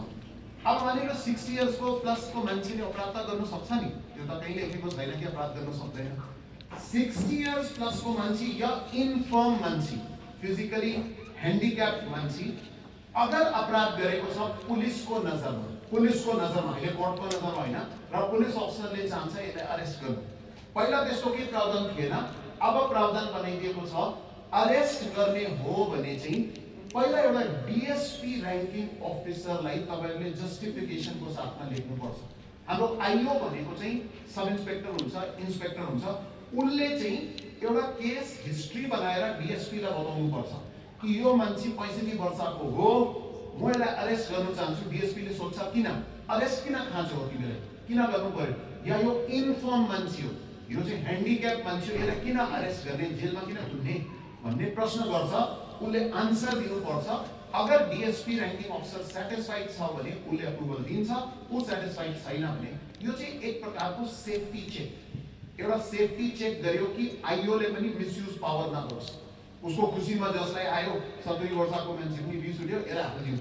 Speaker 1: अब मानेको 60 इयर्सको प्लसको मान्छेले अपराध त गर्नु सक्छ नि, त्यो त कहिले लेखेको छैन कि अपराध गर्न सक्दैन। 60 इयर्स प्लसको मान्छे या इन्फर्म मान्छे, फिजिकली ह्यान्डिक्याप्ड मान्छे अगर अपराध गरेको छ पुलिसको नजरमा अहिले कोर्टको नजरमा होइन, र पुलिस अफिसरले चाहन्छ यसलाई अरेस्ट गर्नु, पहिला त्यस्तो केही प्रावधान थिएन, अब प्रावधान बनाइदिएको छ। अरेस्ट गर्ने हो भने चाहिँ पहिला एउटा डिएसपी र्याङ्किङ अफिसरलाई तपाईहरुले जस्टिफिकेसनको साथमा लेख्नुपर्छ। हाम्रो आइओ भनेको चाहिँ सब इन्स्पेक्टर हुन्छ, इन्स्पेक्टर हुन्छ, उनले चाहिँ एउटा केस हिस्ट्री बनाएर डिएसपी लाई बताउनु पर्छ कि यो मान्छे 65 वर्षको हो, म यसलाई अरेस्ट गर्न चाहन्छु। डिएसपी ले सोध्छ किन अरेस्ट किन खाँचो हो तिमीलाई, किन गर्नु पर्यो, या यो इन्फर्म मान्छे हो, यो चाहिँ ह्यान्डिक्याप मान्छे हो, यसलाई किन अरेस्ट गर्ने, जेलमा किन थुन्ने भन्ने प्रश्न गर्छ, उनले आन्सर दिनुपर्छ। अगर डिएसपी र्याङ्किङ अफिसर सेटिस्फाइड छ भने उनले अप्रुभल दिन्छ, ऊ सेटिस्फाइड छैन भने यो चाहिँ एक प्रकारको सेफ्टी चेक, एउटा सेफ्टी चेक गर्यो कि आइओले पनि मिसयुज पावर नगरोस्, उसको खुसीमा जसलाई आयो 70 वर्षको मान्छे पनि 20 उठ्यो यसलाई हालिदिउँ,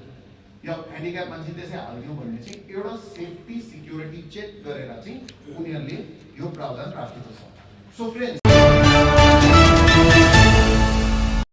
Speaker 1: या ह्यान्डिक्याप मान्छे त्यसै हालिदिउँ भन्ने चाहिँ एउटा सेफ्टी सिक्युरिटी चेक गरेर चाहिँ उनीहरूले यो प्रावधान राखेको छ। So friends